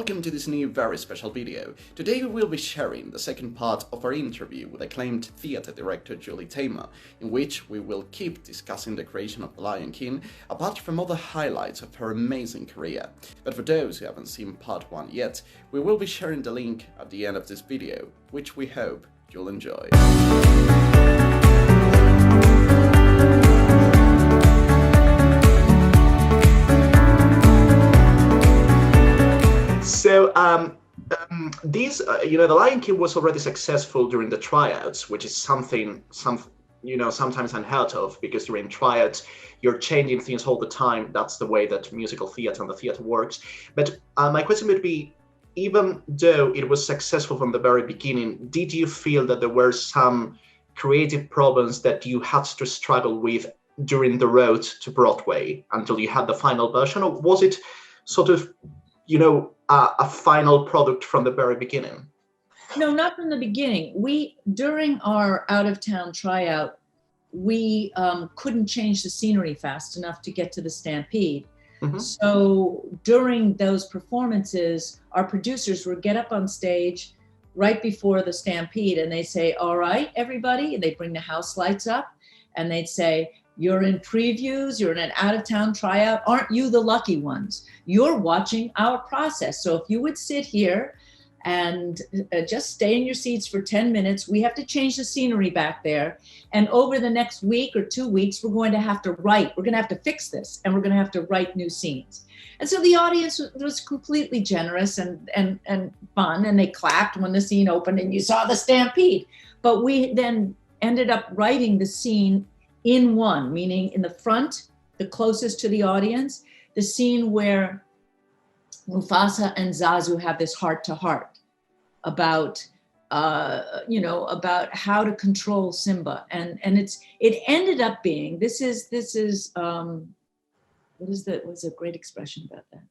welcome to this new very special video. Today we will be sharing the second part of our interview with acclaimed theatre director Julie Taymor, in which we will keep discussing the creation of The Lion King, apart from other highlights of her amazing career. But for those who haven't seen part 1 yet, we will be sharing the link at the end of this video, which we hope you'll enjoy. So, The Lion King was already successful during the tryouts, which is something sometimes unheard of, because during tryouts you're changing things all the time. That's the way that musical theatre and the theatre works. But my question would be, even though it was successful from the very beginning, did you feel that there were some creative problems that you had to struggle with during the road to Broadway until you had the final version, or was it sort of a final product from the very beginning? No, not from the beginning. During our out-of-town tryout, we couldn't change the scenery fast enough to get to the Stampede. Mm-hmm. So during those performances, our producers would get up on stage right before the Stampede and they say, "All right, everybody," and they bring the house lights up and they'd say, "You're in previews, you're in an out-of-town tryout. Aren't you the lucky ones? You're watching our process. So if you would sit here and just stay in your seats for 10 minutes, we have to change the scenery back there. And over the next week or 2 weeks, we're going to have to write. We're going to have to fix this, and we're going to have to write new scenes." And so the audience was completely generous and fun, and they clapped when the scene opened and you saw the Stampede. But we then ended up writing the scene in one, meaning in the front, the closest to the audience, the scene where Mufasa and Zazu have this heart-to-heart about, about how to control Simba, and it ended up being what's a great expression about that?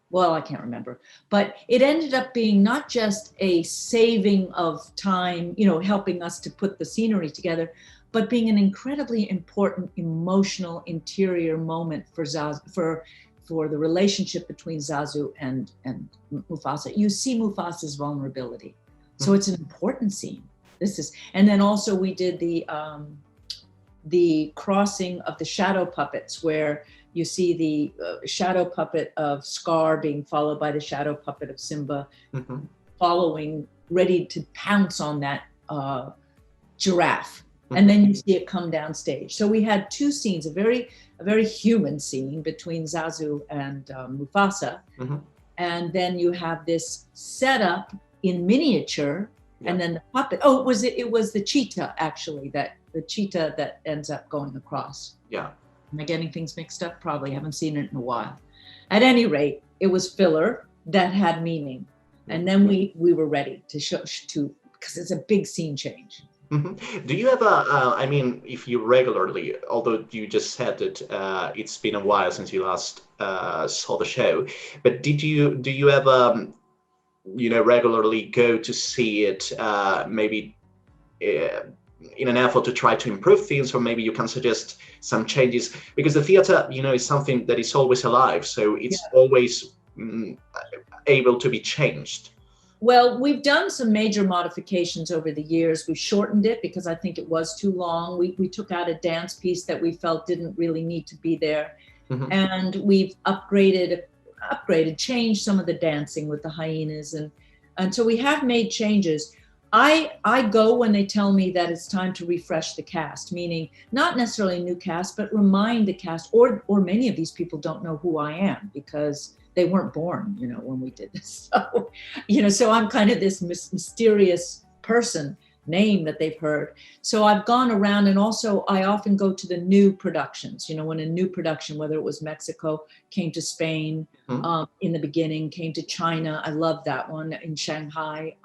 Well, I can't remember, but it ended up being not just a saving of time, helping us to put the scenery together, but being an incredibly important emotional interior moment for Zazu, for the relationship between Zazu and Mufasa. You see Mufasa's vulnerability. So it's an important scene. And then also we did the crossing of the shadow puppets, where you see the shadow puppet of Scar being followed by the shadow puppet of Simba, mm-hmm. following, ready to pounce on that giraffe. And then you see it come down stage. So we had two scenes, a very human scene between Zazu and Mufasa. Mm-hmm. And then you have this setup in miniature, yeah. And then the puppet. Oh, it was the cheetah, actually, the cheetah that ends up going across. Yeah. Am I getting things mixed up? Probably. Haven't seen it in a while. At any rate, it was filler that had meaning. And then we were ready to show, because it's a big scene change. Mm-hmm. Do you ever, if you regularly, although you just said that it's been a while since you last saw the show, but do you ever, regularly go to see it, maybe in an effort to try to improve things, or maybe you can suggest some changes? Because the theater, is something that is always alive, so it's always able to be changed. Well, we've done some major modifications over the years. We shortened it because I think it was too long. We took out a dance piece that we felt didn't really need to be there. Mm-hmm. And we've changed some of the dancing with the hyenas. And so we have made changes. I go when they tell me that it's time to refresh the cast, meaning not necessarily a new cast, but remind the cast, or many of these people don't know who I am because they weren't born, when we did this. So, so I'm kind of this mysterious name that they've heard. So I've gone around, and also I often go to the new productions, when a new production, whether it was Mexico, came to Spain, mm-hmm. In the beginning, came to China. I love that one, in Shanghai.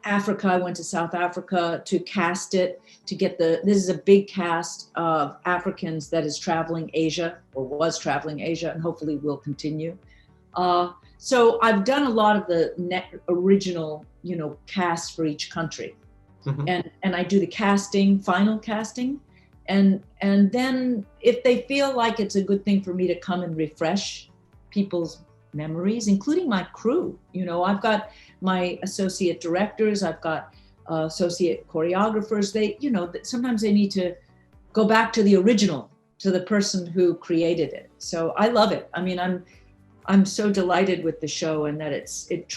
Africa, I went to South Africa to cast it, to get this is a big cast of Africans that is traveling Asia, or was traveling Asia, and hopefully will continue. So I've done a lot of the original, cast for each country. Mm-hmm. And I do the final casting. And then if they feel like it's a good thing for me to come and refresh people's memories, including my crew. You know, I've got my associate directors, I've got associate choreographers. They, you know, sometimes they need to go back to the original, to the person who created it. So I love it. I mean, I'm so delighted with the show, and that it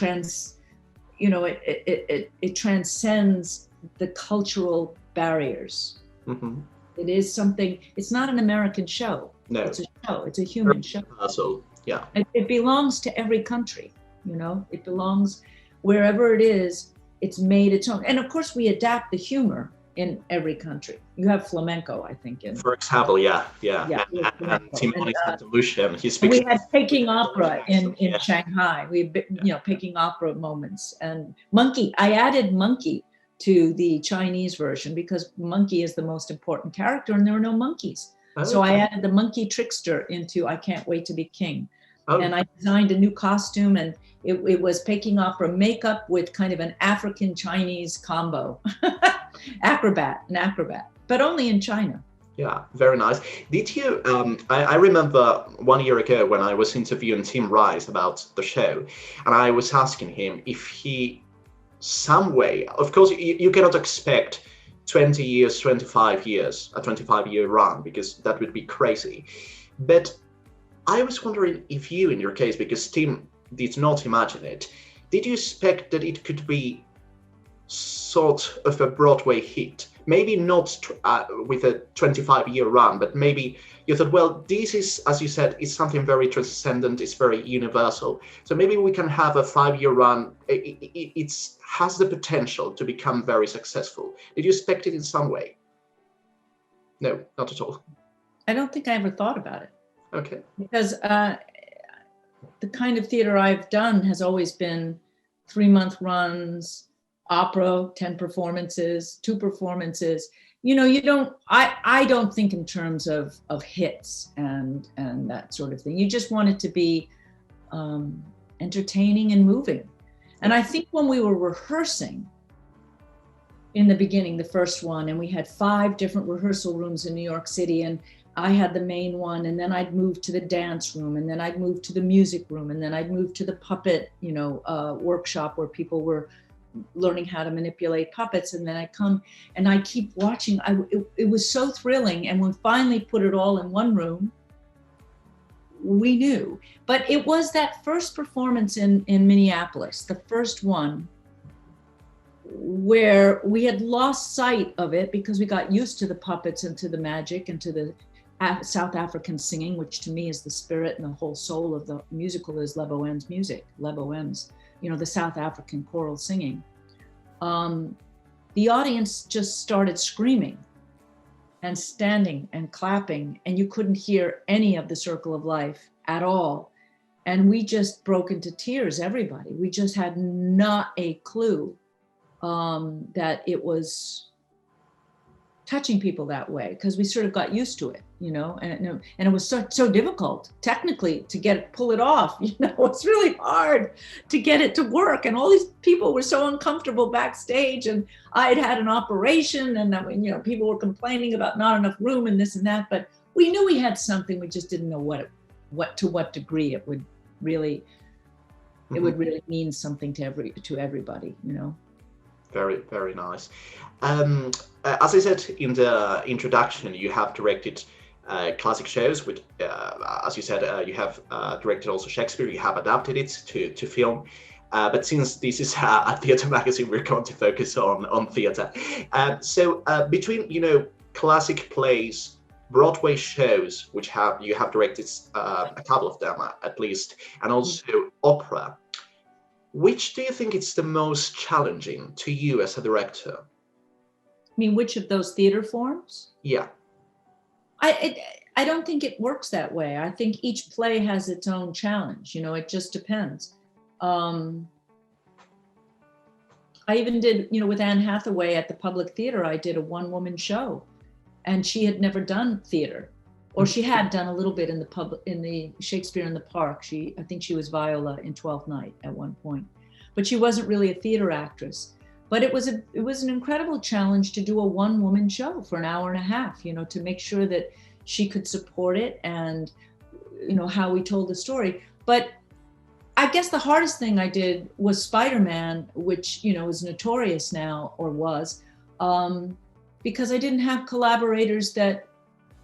transcends the cultural barriers. Mm-hmm. It is something. It's not an American show. No, it's a show. It's a human show. So yeah, it belongs to every country. You know, it belongs wherever it is. It's made its own, and of course we adapt the humor in every country. You have flamenco, I think, in. For example, yeah. And Timon Lucian, he speaks. We had Peking opera in Shanghai. We, you know, Peking opera moments, and monkey. I added monkey to the Chinese version because monkey is the most important character, and there are no monkeys. Oh, so I added the monkey trickster into I Can't Wait to Be King. Oh. And I designed a new costume, and it was Peking opera makeup with kind of an African Chinese combo. an acrobat, but only in China. Yeah, very nice. Did you, I remember 1 year ago when I was interviewing Tim Rice about the show, and I was asking him if he, some way, of course, you cannot expect 20 years, 25 years, a 25-year run, because that would be crazy. But I was wondering if you, in your case, because Tim did not imagine it, did you expect that it could be sort of a Broadway hit? Maybe not with a 25-year run, but maybe you thought, well, this is, as you said, it's something very transcendent, it's very universal. So maybe we can have a 5-year run. It has the potential to become very successful. Did you expect it in some way? No, not at all. I don't think I ever thought about it. Okay. Because the kind of theater I've done has always been 3-month runs, opera, 10 performances, 2 performances. You know, I don't think in terms of hits and that sort of thing. You just want it to be entertaining and moving. And I think when we were rehearsing in the beginning, the first one, and we had 5 different rehearsal rooms in New York City, and I had the main one, and then I'd move to the dance room, and then I'd move to the music room, and then I'd move to the puppet, workshop where people were learning how to manipulate puppets. And then I come and I keep watching. It was so thrilling. And when we finally put it all in one room, we knew. But it was that first performance in Minneapolis, the first one, where we had lost sight of it because we got used to the puppets and to the magic and to the South African singing, which to me is the spirit and the whole soul of the musical is Lebo M's music, Lebo M's. The South African choral singing. The audience just started screaming and standing and clapping, and you couldn't hear any of the Circle of Life at all. And we just broke into tears, everybody. We just had not a clue that it was touching people that way, because we sort of got used to it, and it was so difficult technically to pull it off. It's really hard to get it to work, and all these people were so uncomfortable backstage, and I had an operation, and people were complaining about not enough room and this and that, but we knew we had something. We just didn't know what degree it would really it would really mean something to everybody. Very, very nice. As I said in the introduction, you have directed classic shows, with, as you said, you have directed also Shakespeare, you have adapted it to film. But since this is a theatre magazine, we're going to focus on theatre. So between, classic plays, Broadway shows, which you have directed a couple of them at least, and also opera, which do you think is the most challenging to you as a director? I mean, which of those theater forms? Yeah. I don't think it works that way. I think each play has its own challenge. It just depends. I even did, with Anne Hathaway at the Public Theater, I did a one-woman show, and she had never done theater, or she had done a little bit in the Shakespeare in the Park. I think she was Viola in Twelfth Night at one point, but she wasn't really a theater actress. But it was an incredible challenge to do a one-woman show for an hour and a half, to make sure that she could support it and, how we told the story. But I guess the hardest thing I did was Spider-Man, which, you know, is notorious now, or was, because I didn't have collaborators that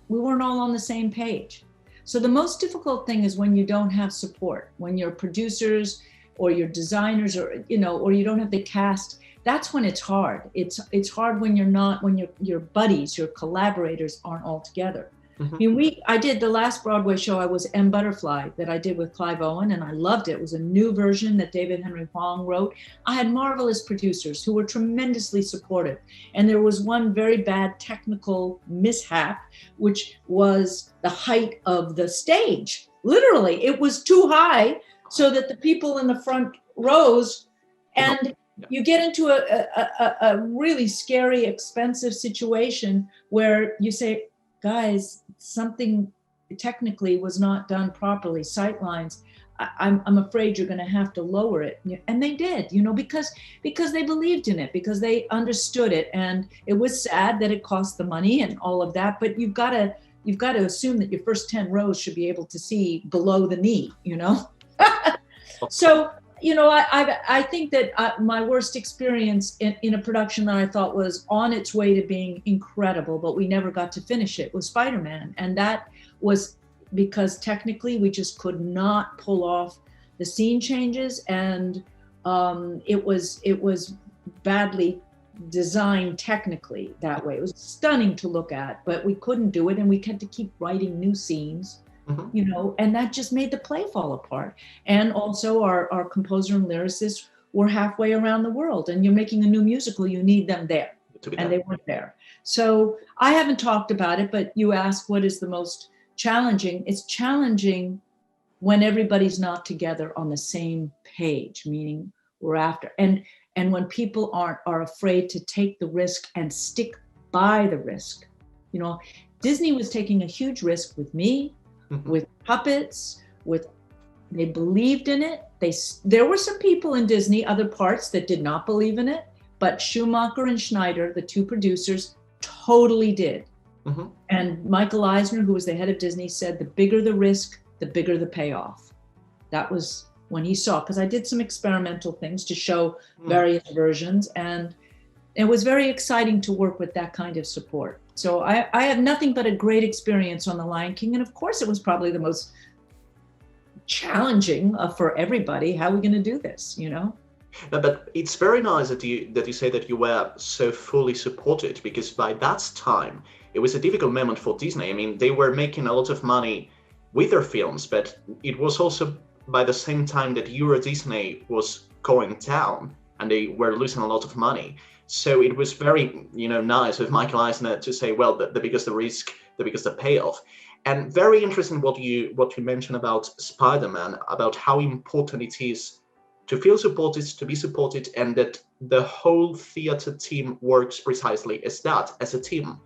we weren't all on the same page. So the most difficult thing is when you don't have support, when your producers or your designers, or, you know, or you don't have the cast. That's when it's hard. It's hard when your buddies, your collaborators aren't all together. I mean, I did the last Broadway show, I was M. Butterfly, that I did with Clive Owen, and I loved it. It was a new version that David Henry Hwang wrote. I had marvelous producers who were tremendously supportive. And there was one very bad technical mishap, which was the height of the stage. Literally, it was too high so that the people in the front rows, and you get into a really scary, expensive situation where you say, guys, something technically was not done properly, sight lines. I'm afraid you're going to have to lower it. And they did, you know, because they believed in it, because they understood it. And it was sad that it cost the money and all of that, but you've got to assume that your first 10 rows should be able to see below the knee, you know? So, you know, I think that my worst experience in a production that I thought was on its way to being incredible, but we never got to finish it, was Spider-Man. And that was because technically we just could not pull off the scene changes. And it was badly designed technically that way. It was stunning to look at, but we couldn't do it. And we had to keep writing new scenes. You know, and that just made the play fall apart. And also our composer and lyricists were halfway around the world, and you're making a new musical, you need them there. And they weren't there. So I haven't talked about it, but you asked what is the most challenging. It's challenging when everybody's not together on the same page, meaning we're after. And when people are afraid to take the risk and stick by the risk. You know, Disney was taking a huge risk with me, with puppets, they believed in it. There were some people in Disney, other parts, that did not believe in it, but Schumacher and Schneider, the two producers, totally did. And Michael Eisner, who was the head of Disney, said the bigger the risk, the bigger the payoff. That was when he saw, because I did some experimental things to show various versions, and it was very exciting to work with that kind of support. So I had nothing but a great experience on The Lion King. And of course, it was probably the most challenging for everybody. How are we going to do this, you know? No, but it's very nice that you say that you were so fully supported, because by that time, it was a difficult moment for Disney. I mean, they were making a lot of money with their films, but it was also by the same time that Euro Disney was going down and they were losing a lot of money. So it was very, you know, nice of Michael Eisner to say, well, the bigger the risk, the bigger the payoff. And very interesting what you mentioned about Spider-Man, about how important it is to feel supported, to be supported, and that the whole theater team works precisely as that, as a team.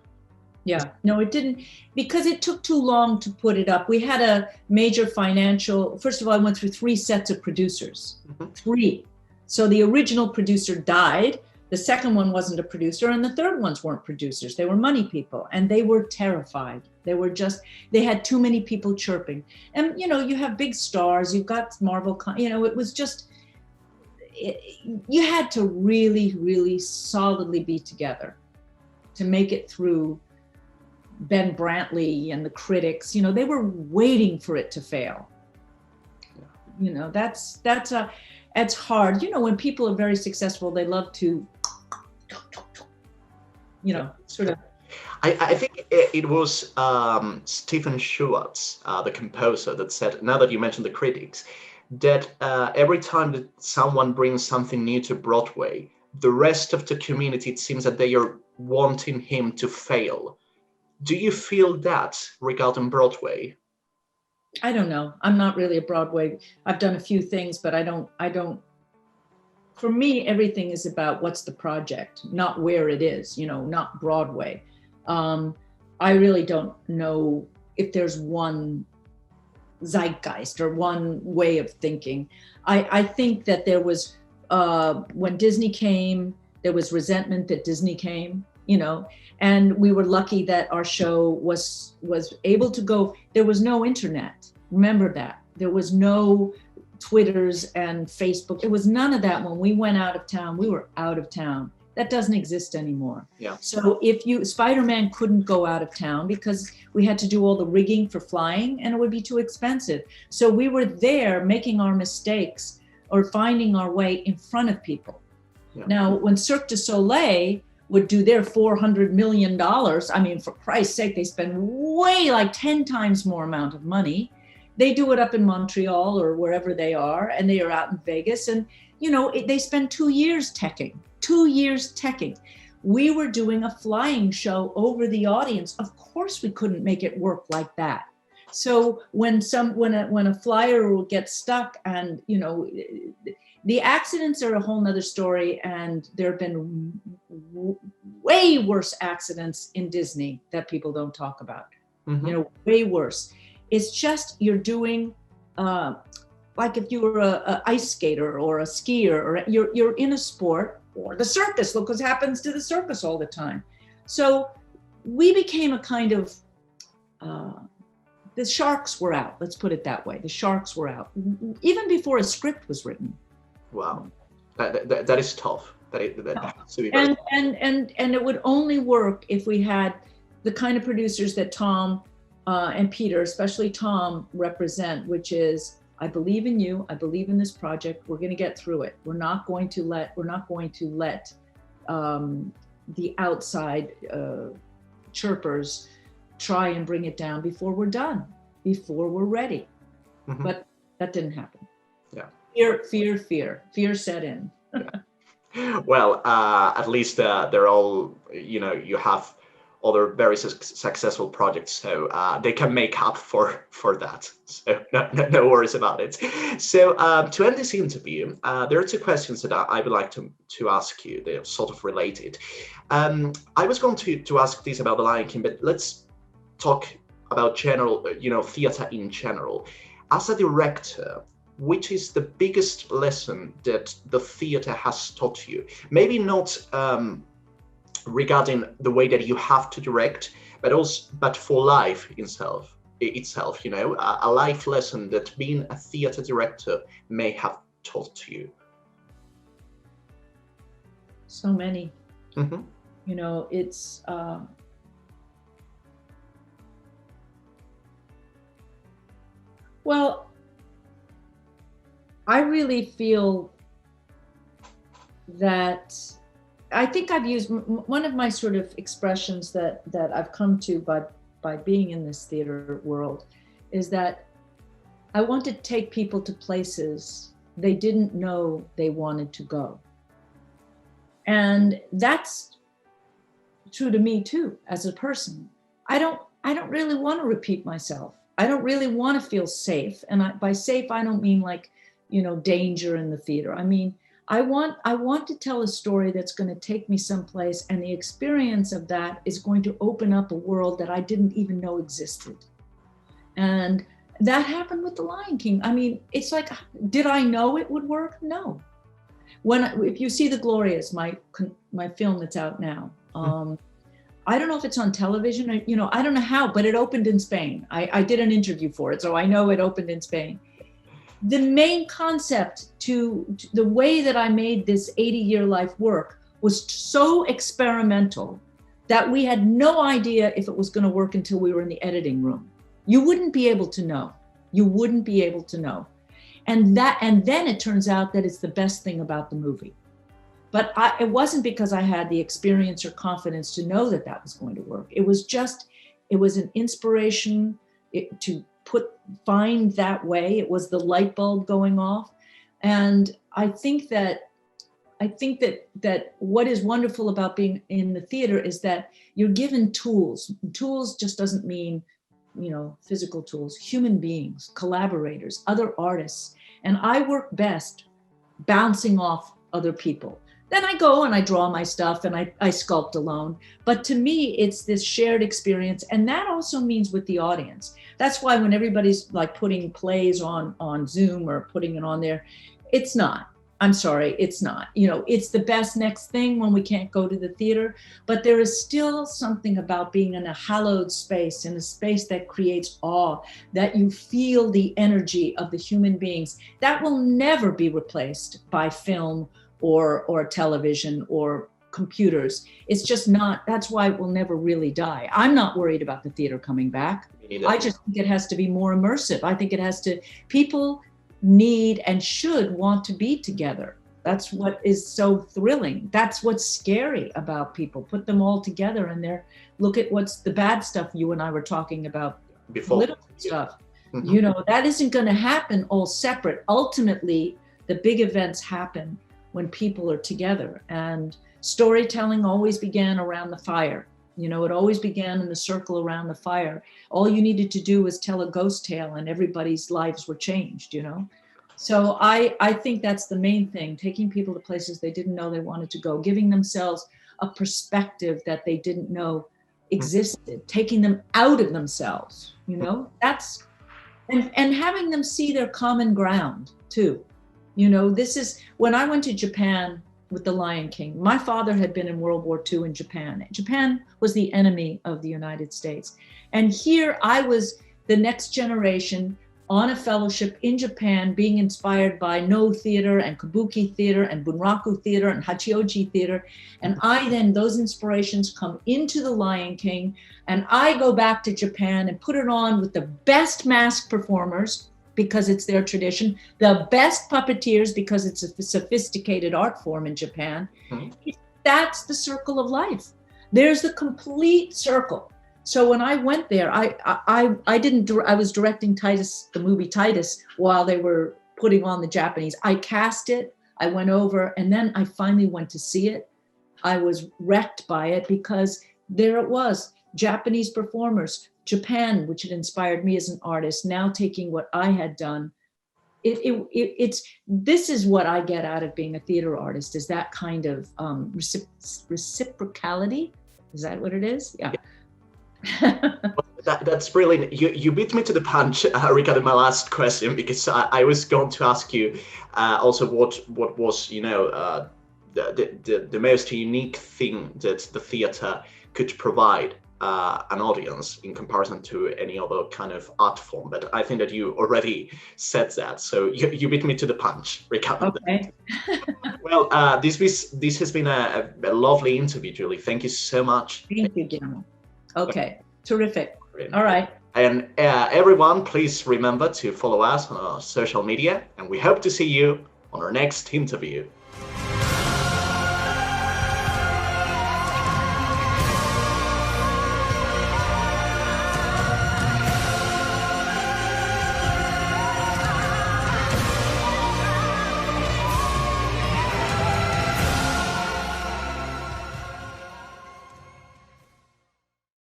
Yeah, no, it didn't, because it took too long to put it up. We had a major financial, first of all, I went through 3 sets of producers, 3. So the original producer died. The second one wasn't a producer, and the third ones weren't producers. They were money people, and they were terrified. They had too many people chirping. And, you know, you have big stars, you've got Marvel, you know, it was just, you had to really, really solidly be together to make it through Ben Brantley and the critics. You know, they were waiting for it to fail. You know, it's hard. You know, when people are very successful, they love to, you know, sort of. I think it was Stephen Schwartz, the composer, that said, now that you mentioned the critics, that every time that someone brings something new to Broadway, the rest of the community, it seems that they are wanting him to fail. Do you feel that regarding Broadway? I don't know. I'm not really a Broadway. I've done a few things, but I don't, for me, everything is about what's the project, not where it is, you know, not Broadway. I really don't know if there's one zeitgeist or one way of thinking. I think that there was, when Disney came, there was resentment that Disney came, you know, and we were lucky that our show was able to go. There was no internet. Remember that. There was no Twitters and Facebook. It was none of that. When we went out of town, we were out of town. That doesn't exist anymore. Yeah. So Spider-Man couldn't go out of town because we had to do all the rigging for flying and it would be too expensive. So we were there making our mistakes or finding our way in front of people. Yeah. Now, when Cirque du Soleil would do their $400 million, I mean, for Christ's sake, they spend way like 10 times more amount of money. They do it up in Montreal or wherever they are, and they are out in Vegas. And, they spend 2 years teching. 2 years teching. We were doing a flying show over the audience. Of course we couldn't make it work like that. So when a flyer will get stuck and, the accidents are a whole nother story. And there have been way worse accidents in Disney that people don't talk about, way worse. It's just, you're doing, like if you were a ice skater or a skier, or you're in a sport, or the circus, look what happens to the circus all the time. So we became a kind of, the sharks were out, let's put it that way. The sharks were out, even before a script was written. Wow, that is tough. That has to be very tough. And it would only work if we had the kind of producers that Tom and Peter, especially Tom, represent, which is, I believe in you. I believe in this project. We're going to get through it. We're not going to let the outside chirpers try and bring it down before we're done, before we're ready. Mm-hmm. But that didn't happen. Yeah. Fear set in. Yeah. Well, at least they're all, you have other very successful projects, so they can make up for that. So no worries about it. So to end this interview, there are two questions that I would like to ask you. They're sort of related. I was going to ask this about The Lion King, but let's talk about general, theater in general. As a director, which is the biggest lesson that the theater has taught you? Maybe not regarding the way that you have to direct, but for life itself, a life lesson that being a theater director may have taught you. So many. Mm-hmm. It's well, I really feel that I think I've used one of my sort of expressions that I've come to by being in this theater world is that I want to take people to places they didn't know they wanted to go. And that's true to me too, as a person. I don't really want to repeat myself. I don't really want to feel safe. And by safe, I don't mean like, danger in the theater. I mean, I want to tell a story that's going to take me someplace, and the experience of that is going to open up a world that I didn't even know existed. And that happened with The Lion King. I mean, it's like, did I know it would work? No. If you see The Glorias, my film that's out now, I don't know if it's on television, I don't know how, but it opened in Spain. I did an interview for it, so I know it opened in Spain. The main concept to the way that I made this 80-year life work was so experimental that we had no idea if it was going to work until we were in the editing room. You wouldn't be able to know. And then it turns out that it's the best thing about the movie. But it wasn't because I had the experience or confidence to know that was going to work. It was an inspiration to find that way. It was the light bulb going off. And I think that what is wonderful about being in the theater is that you're given tools. Tools just doesn't mean, physical tools, human beings, collaborators, other artists. And I work best bouncing off other people. Then I go and I draw my stuff and I sculpt alone. But to me, it's this shared experience. And that also means with the audience. That's why when everybody's like putting plays on Zoom or putting it on there, it's not. I'm sorry, it's not. You know, it's the best next thing when we can't go to the theater, but there is still something about being in a hallowed space, in a space that creates awe, that you feel the energy of the human beings. That will never be replaced by film or television or computers. It's just not, that's why it will never really die. I'm not worried about the theater coming back. I just think it has to be more immersive. I think it has to, people need and should want to be together. That's what is so thrilling. That's what's scary about people. Put them all together and look at what's the bad stuff you and I were talking about before. Political stuff. Mm-hmm. You know, that isn't going to happen all separate. Ultimately, the big events happen when people are together. And storytelling always began around the fire. You know, it always began in the circle around the fire. All you needed to do was tell a ghost tale and everybody's lives were changed, you know? So I think that's the main thing, taking people to places they didn't know they wanted to go, giving themselves a perspective that they didn't know existed, taking them out of themselves, you know? That's, and having them see their common ground too. You know, this is, when I went to Japan with The Lion King, my father had been in World War II in Japan. Japan was the enemy of the United States. And here I was the next generation on a fellowship in Japan, being inspired by No Theater and Kabuki Theater and Bunraku Theater and Hachioji Theater. And I then, those inspirations come into The Lion King, and I go back to Japan and put it on with the best masked performers, because it's their tradition, the best puppeteers, because it's a sophisticated art form in Japan. Mm-hmm. That's the circle of life. There's the complete circle. So when I went there, I was directing Titus, the movie Titus, while they were putting on the Japanese. I cast it, I went over, and then I finally went to see it. I was wrecked by it because there it was, Japanese performers, Japan, which had inspired me as an artist, now taking what I had done. This is what I get out of being a theater artist, is that kind of reciprocality. Is that what it is? Yeah. That's brilliant. You beat me to the punch regarding my last question, because I was going to ask you also what was, you know, the most unique thing that the theater could provide an audience in comparison to any other kind of art form. But I think that you already said that, so you beat me to the punch regarding that. Well, this has been a lovely interview, Julie. Thank you so much. Thank you, Guillermo. Okay, terrific. All right. And everyone, please remember to follow us on our social media, and we hope to see you on our next interview.